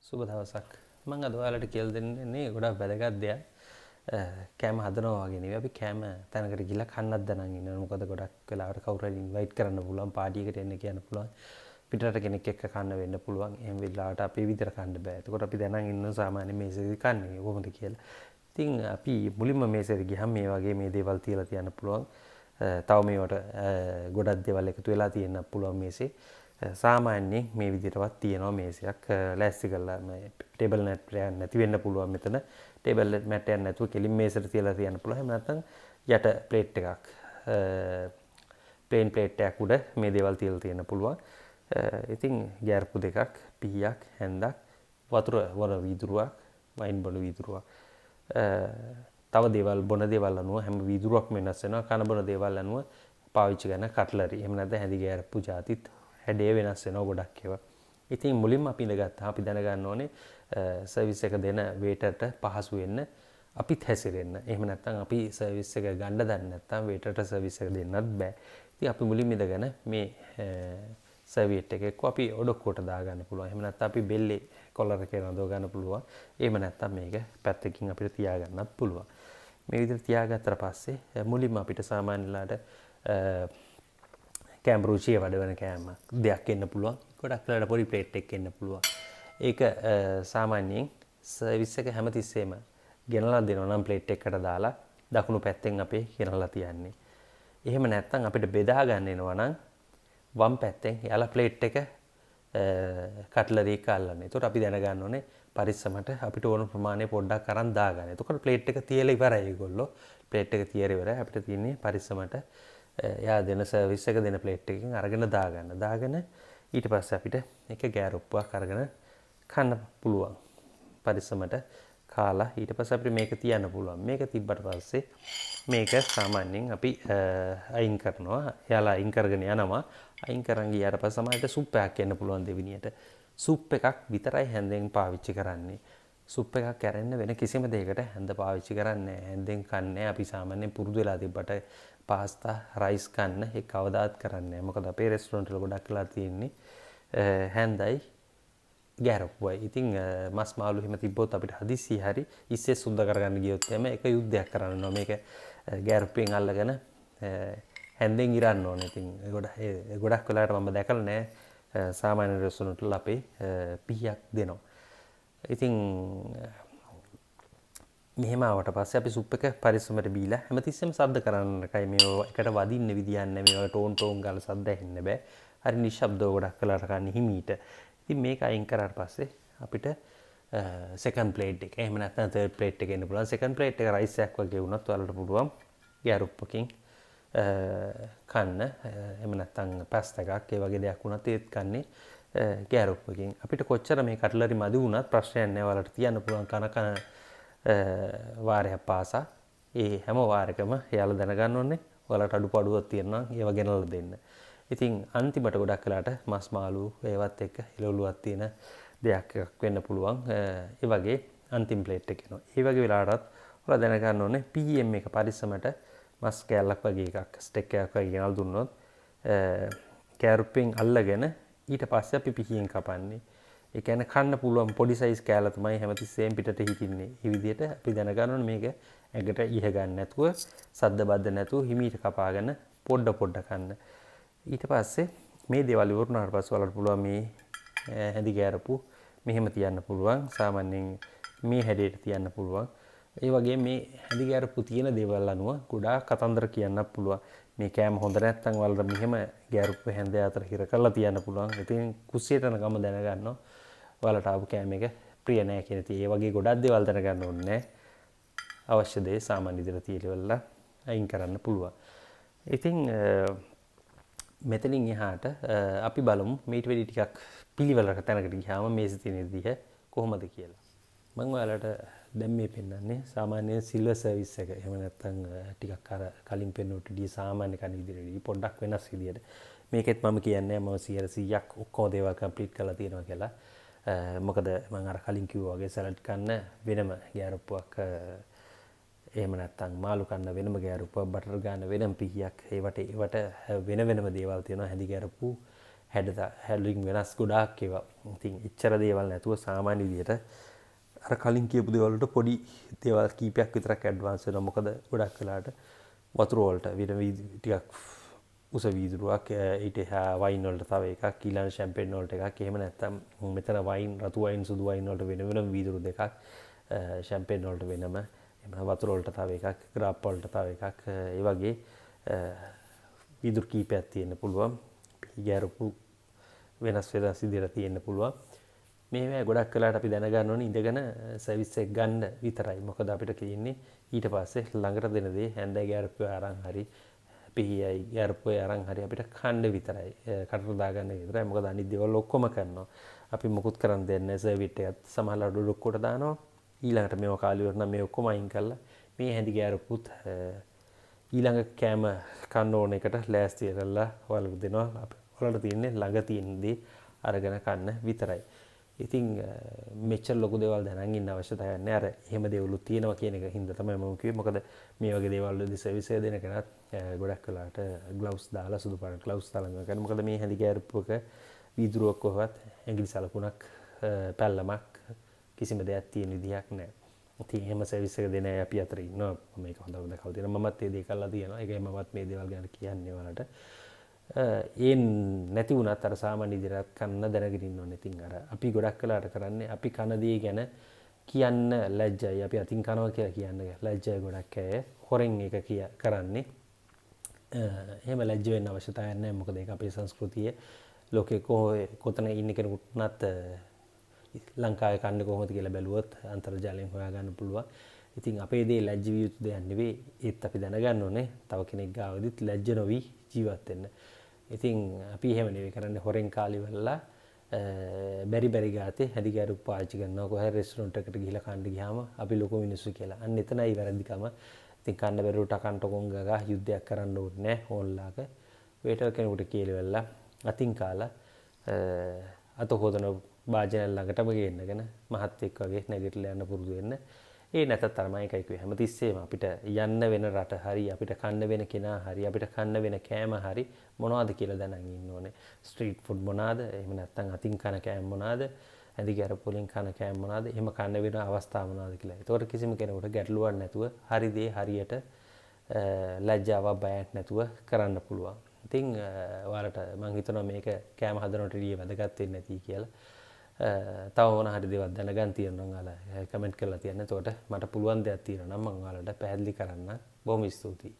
සුබ දවසක්. මම අද ඔයාලට කියලා දෙන්නේ ගොඩක් වැදගත් දෙයක්. කෑම හදනවා වගේ නෙවෙයි. අපි කෑම තැනකට ගිහලා කන්නත් දැනන් ඉන්නවා. මොකද ගොඩක් වෙලාවට කවුරු හරි ඉන්වයිට් කරන්න පුළුවන්, පාටි එකට එන්න කියන්න පුළුවන්. පිටරට කෙනෙක් එක්ක කන්න වෙන්න පුළුවන්. එහෙම වෙලාවට අපේ විදිහට කන්න බෑ. එතකොට අපි දැනන් ඉන්න සාමාන්‍ය මේසෙදි කන්නේ කොහොමද කියලා. ඉතින් අපි මුලින්ම මේසෙට ගියහම මේ වගේ මේ දේවල් තියලා තියන්න පුළුවන්. තව මේවට ගොඩක් දේවල් එකතු වෙලා තියෙන්න පුළුවන් මේසේ. සාමාන්‍යයෙන් මේ විදිහටවත් තියෙනවා මේසයක් ලෑස්ති කරලා මේ ටේබල් මැට් එකක් නැති වෙන්න පුළුවන් මෙතන ටේබල් මැට් එකක් නැතුව කෙලින් මේසෙට තියලා තියන්න පුළුවන් එහෙම නැත්නම් යට ප්ලේට් එකක් ප්ලේන් ප්ලේට් එකක් උඩ මේ දේවල් තියලා තියන්න පුළුවන් ඉතින් ගෑරපු දෙකක් පීයක් හැන්දක් වතුර වර වීදුරුවක් වයින් බොන වීදුරුවක් තව දේවල් බොන දේවල් අනුව හැම වීදුරුවක්ම වෙනස් වෙනවා කන බොන දේවල් අනුව පාවිච්චි කරන කට්ලරි එහෙම නැත්නම් හැඳි ගෑරපු જાතිත් හැඩය වෙනස් වෙනවා ගොඩක් ඒවා. ඉතින් මුලින්ම අපි ඉඳගත්තා අපි දැනගන්න ඕනේ සර්විස් එක දෙන වේටර්ට පහසු වෙන්න අපිත් හැසිරෙන්න. එහෙම නැත්නම් අපි සර්විස් එක ගන්න දන්නේ නැත්නම් වේටර්ට සර්විස් එක දෙන්නත් බෑ. ඉතින් අපි මුලින්ම ඉඳගෙන මේ සර්වියට් එක එක්ක අපි ඔඩොක්කුවට දාගන්න පුළුවන්. එහෙම නැත්නම් අපි බෙල්ලේ කොලර් එකේ රඳව ගන්න පුළුවන්. එහෙම නැත්නම් මේක පැත්තකින් අපිට තියාගන්නත් පුළුවන්. මේ විදිහට තියාගත්තට පස්සේ මුලින්ම අපිට සාමාන්‍යලාට කෑම රුචිය වඩවන කෑම දෙයක් එන්න පුළුවන්. ගොඩක් වෙලාවට පොඩි ප්ලේට් එකක් එන්න පුළුවන්. ඒක සාමාන්‍යයෙන් සර්විස් එක හැමතිස්සෙම ගෙනලා දෙනවා නම් ප්ලේට් එකකට දාලා දකුණු පැත්තෙන් අපේ ගෙනලා තියන්නේ. එහෙම නැත්නම් අපිට බෙදා ගන්න එනවා නම් වම් පැත්තෙන් යාලා ප්ලේට් එක කට්ලරි එක අල්ලන්නේ. ඒකට අපි දැනගන්න ඕනේ පරිස්සමට අපිට ඕන ප්‍රමාණය පොඩ්ඩක් අරන් දාගන්න. එතකොට ප්ලේට් එක තියලා ඉවරයි ඒගොල්ලෝ. ප්ලේට් එක තියලා ඉවරයි. අපිට තියෙන්නේ පරිස්සමට එයා දෙන සර්විස් එක දෙන ප්ලේට් එකකින් අරගෙන දාගන්න. දාගෙන ඊට පස්සේ අපිට එක ගෑරොප්පුවක් අරගෙන කන්න පුළුවන්. පරිස්සමට කාලා ඊට පස්සේ අපිට මේක තියන්න පුළුවන්. මේක තිබ්බට පස්සේ මේක සාමාන්‍යයෙන් අපි අයින් කරනවා. එයාලා අයින් කරගෙන යනවා. අයින් කරන් ගියාට පස්සේ සමහරට සුප් එකක් එන්න පුළුවන් දෙවිනියට. සුප් එකක් විතරයි හැන්දෙන් පාවිච්චි කරන්නේ. සුප් එකක් කැරෙන්න වෙන කිසිම දෙයකට හැන්ද පාවිච්චි කරන්නේ නැහැ. හැන්දෙන් කන්නේ අපි සාමාන්‍යයෙන් පුරුදු වෙලා තිබ්බට පාස්තා රයිස් කන්න ඒ කවදාත් කරන්නේ නැහැ. මොකද අපේ රෙස්ටොරන්ට් වල ගොඩක් වෙලා තියෙන්නේ හැන්දයි ගෑරප්පුවයි. ඉතින් මස් මාළු හිම තිබ්බොත් අපිට හදිස්සිය හරි ඉස්සේ සුද්ධ කරගන්න ගියොත් එම එක යුද්ධයක් කරන්න ඕන. මේක ගෑරප්පුවෙන් අල්ලගෙන හැන්දෙන් ඉරන්න ඕනේ. ඉතින් ගොඩක් වෙලාවට මම දැකලා නැහැ සාමාන්‍ය රෙස්ටොරන්ට් වල අපේ පිහියක් දෙනවා. ඉතින් මෙහෙම ආවට පස්සේ අපි සුප් එක පරිස්සමට බීලා හැමතිස්සෙම සද්ද කරන්න එකයි මේව එකට වදින්න විදියක් නැහැ. මේවා ටෝන් ටෝන් ගාලා සද්ද ඇහෙන්න බෑ. හරි නිශ්ශබ්දව ගොඩක් වෙලාට කන්නේ හිමීට. ඉතින් මේක අයින් කරාට පස්සේ අපිට සෙකන්ඩ් ප්ලේට් එක එහෙම නැත්නම් තර්ඩ් ප්ලේට් එක එන්න පුළුවන්. සෙකන්ඩ් ප්ලේට් එක රයිස් එකක් වගේ වුණත් ඔයාලට පුළුවන් ගෑරුප්පකින් කන්න. එහෙම නැත්නම් පැස්ටා එකක් ඒ වගේ දෙයක් වුණත් ඒත් කන්නේ ගෑරුප්පකින්. අපිට කොච්චර මේ කට්ලරි මදි වුණත් ප්‍රශ්නයක් නැහැ. ඔයාලට තියන්න පුළුවන් කන වාරයක් පාසා ඒ හැම වාරයකම එයාලා දැනගන්න ඕනේ ඔයාලට අඩුපාඩුවක් තියෙනවා ඒව ගෙනල්ලා දෙන්න. ඉතින් අන්තිමට ගොඩක් වෙලාට මස් මාළු ඒවත් එක්ක එළවලුවක් තියෙන දෙයක් එකක් වෙන්න පුළුවන්. ඒ වගේ අන්තිම ප්ලේට් එක එනවා. ඒ වගේ වෙලාවටත් ඔයාලා දැනගන්න ඕනේ PM එක පරිස්සමට මස් කෑල්ලක් වගේ එකක් ස්ටෙක් එකක් වගේ ගෙනල්ලා දුන්නොත් කෑරුප්පෙන් අල්ලගෙන ඊට පස්සේ අපි පිහියෙන් කපන්නේ. ඒ කියන්නේ කන්න පුළුවන් පොඩි සයිස් කෑල්ල තමයි හැමතිස්සෙම පිටට හිටින්නේ. මේ විදිහට අපි දැනගන්න ඕනේ මේක ඇඟට ඉහ ගන්න නැතුව, සද්ද බද්ද නැතුව හිමීට කපාගෙන පොඩ කන්න. ඊට පස්සේ මේ දේවල් ඉවරුනාට පස්සේ ඔයාලට පුළුවන් මේ හැඳි ගෑරපු මෙහෙම තියන්න පුළුවන්. සාමාන්‍යයෙන් මේ හැඩයට තියන්න පුළුවන්. ඒ වගේ මේ හැඳි ගෑරපු තියෙන දේවල් අනුව ගොඩාක් කතන්දර කියන්නත් පුළුවන්. මේ කෑම හොඳ නැත්නම් ඔයාලට මෙහෙම ගෑරුප්ප හැඳ අතර හිර කරලා තියන්න පුළුවන්. ඉතින් කුස්සියට යන ගම දැනගන්නවා. ඔයාලට ආපු කෑම එක ප්‍රිය නැහැ කියන ඉතින් ඒ වගේ ගොඩක් දේවල් දැනගන්න ඕනේ. අවශ්‍ය දේ සාමාන්‍ය විදිහට තියලා අයින් කරන්න පුළුවන්. ඉතින් මෙතනින් එහාට අපි බලමු මේට වෙඩි ටිකක් පිළිවෙලකට තැනකට ගියාම මේසෙ තියෙන විදිහ කොහොමද කියලා. මම ඔයාලට දැන් මේ පෙන්නන්නේ සාමාන්‍ය සිල්වර් සර්විස් එක. එහෙම නැත්නම් ටිකක් අර කලින් පෙන්නුවට වඩා සාමාන්‍ය කන විදිහට පොඩ්ඩක් වෙනස් විදිහට. මේකෙත් මම කියන්නේ මම 100%ක් ඔක්කොම දේවල් කම්ප්ලීට් කරලා තියෙනවා කියලා. මොකද මම අර කලින් කිව්වා වගේ සලාඩ් කන්න වෙනම ගෑරුප්පුවක් එහෙම නැත්නම් මාළු කන්න වෙනම ගෑරුප්පුවක් බටර් ගන්න වෙනම පිහියක් ඒවට වෙන වෙනම දේවල් තියෙනවා හැඳි ගෑරුප්පු හැඩලින් වෙනස් ගොඩාක් ඒවා. ඉතින් එච්චර දේවල් නැතුව සාමාන්‍ය විදියට අර කලින් කියපු දේවල් වලට පොඩි දේවල් කීපයක් විතරක් ඇඩ්වාන්ස් වෙනවා. මොකද ගොඩක් වෙලාට වතුර වලට ටිකක් උස වීදුරුවක් ඊට වයින් වලට තව එකක් ඊළඟ ෂැම්පේන් වලට එකක් එහෙම නැත්නම් මෙතන වයින් රතු වයින් සුදු වයින් වලට වෙන වෙනම වීදුරු දෙකක් ෂැම්පේන් වලට වෙනම එහෙම වතුර වලට තව එකක් ග්‍රාප් වලට තව එකක් ඒ වගේ වීදුරු කීපයක් තියෙන්න පුළුවන් පිළිගැරපු වෙනස් විදිහට තියෙන්න පුළුවන් මේවා ගොඩක් වෙලාට අපි දැනගන්න ඕනේ ඉඳගෙන සර්විස් එක ගන්න විතරයි මොකද අපිට කියන්නේ ඊට පස්සේ ළඟට දෙන දේ හැන්දෑ ගෑරපුව අරන් හරි පිහියයි ගෑරපුවේ අරන් හරි අපිට කන්න විතරයි කටට දාගන්න විතරයි මොකද අනිත් දේවල් ඔක්කොම කරනවා අපි මොකුත් කරන් දෙන්නේ සර්විට් එකත් සමහරවල් ඩොඩොක්කොට දානවා ඊළඟට මේව කාලි වරන මේ ඔක්කොම අයින් කරලා මේ හැඳි ගෑරපුත් ඊළඟ කෑම කන්න ඕන එකට ලෑස්ති කරලා ඔයාලට දෙනවා ඔයාලට තියෙන්නේ ළඟ තියෙන දේ අරගෙන කන්න විතරයි ඉතින් මෙච්චර ලොකු දේවල් දැනන් ඉන්න අවශ්‍යතාවයක් නැහැ අර එහෙම දේවලුත් තියෙනවා කියන එක හින්දා තමයි මම කිව්වේ මොකද මේ වගේ දේවල් වලදී සර්විස් එක දෙන කෙනාත් ගොඩක් වෙලාට ග්ලව්ස් දාලා සුදු පාට ග්ලව්ස් දාලා මේක කරනවා මොකද මේ හැඳි ගෑරුප්පුවක වීදුරුවක් කොහොමවත් ඇඟිලි සලකුණක් පැල්ලමක් කිසිම දෙයක් තියෙන විදිහක් නැහැ. ඉතින් එහෙම සර්විස් එක දෙන අය අපි අතර ඉන්නවා මම මේක හොඳට දැකලා තියෙනවා මමත් මේ දේ කරලා තියෙනවා ඒකයි මමත් මේ දේවල් ගැන කියන්නේ ඔයාලට. ඒ නැති වුණත් අර සාමාන්‍ය විදිහට කන්න දැනගෙන ඉන්න ඕනේ. ඉතින් අර අපි ගොඩක් වෙලාට කරන්නේ අපි කන දේ ගැන කියන්න ලැජ්ජයි. අපි අතින් කනවා කියලා කියන්න ලැජ්ජයි ගොඩක් අය. හොරෙන් ඒක කරන්නේ. එහෙම ලැජ්ජ වෙන්න අවශ්‍යතාවයක් නැහැ. මොකද ඒක අපේ සංස්කෘතියේ ලෝකේ කොතන ඉන්න කෙනෙකුටත් ලංකාවේ කන්නේ කොහොමද කියලා බැලුවොත් අන්තර්ජාලයෙන් හොයාගන්න පුළුවන්. ඉතින් අපේ දේ ලැජ්ජ විය යුතු දෙයක් නෙවෙයි. ඒත් අපි දැනගන්න ඕනේ තව කෙනෙක් ගාවදිත් ලැජ්ජ නොවි ජීවත් වෙන්න. ඉතින් අපි එහෙම නෙවෙයි කරන්නේ හොරෙන් කාලි වෙලා බැරි ගාතේ හැදි ගැරු පාවිච්චි කරනවා කොහේ රෙස්ටොරන්ට් එකට ගිහිල්ලා කන්න ගියාම අපි ලොකු මිනිස්සු කියලා. අන්න එතනයි වැරදිකම. ඉතින් කන්න බැරුවට කන්ට කොංගගා යුද්ධයක් කරන්න ඕනේ නැහැ ඕන්ලාක. වේටර් කෙනෙකුට කියලා අතින් කාලා අත හොදන භාජනය ළඟටම ගෙන්නගෙන මහත් එක්ක වගේ නැගිටලා යන්න පුරුදු වෙන්න. ඒ නැතත් තමයි එකයි කිව්වේ හැමතිස්සෙම අපිට යන්න වෙන රට හරි අපිට කන්න වෙන කෙනා හරි අපිට කන්න වෙන කෑම හරි මොනවද කියලා දැනන් ඉන්න ඕනේ. ස්ට්‍රීට් ෆුඩ් මොනවාද? එහෙම නැත්නම් අතින් කන කෑම මොනවාද? ඇඳි ගැරපොලින් කන කෑම මොනවාද? එහෙම කන්න වෙන අවස්ථා මොනවාද කියලා. ඒතකොට කිසිම කෙනෙකුට ගැටලුවක් නැතුව හරි දේ හරියට ලැජ්ජාවක් බයක් නැතුව කරන්න පුළුවන්. ඉතින් ඔයාලට මම හිතනවා මේක කෑම හදනකොට ඉතින් වැදගත් වෙන්නේ නැති කියලා. තව මොන හරි දේවල් දැනගන්න තියෙනවා නම් ඔයාලා කමෙන්ට් කරලා තියන්න. එතකොට මට පුළුවන් දෙයක් තියෙනවා නම් මම ඔයාලට පැහැදිලි කරන්න. බොහොම ස්තුතියි.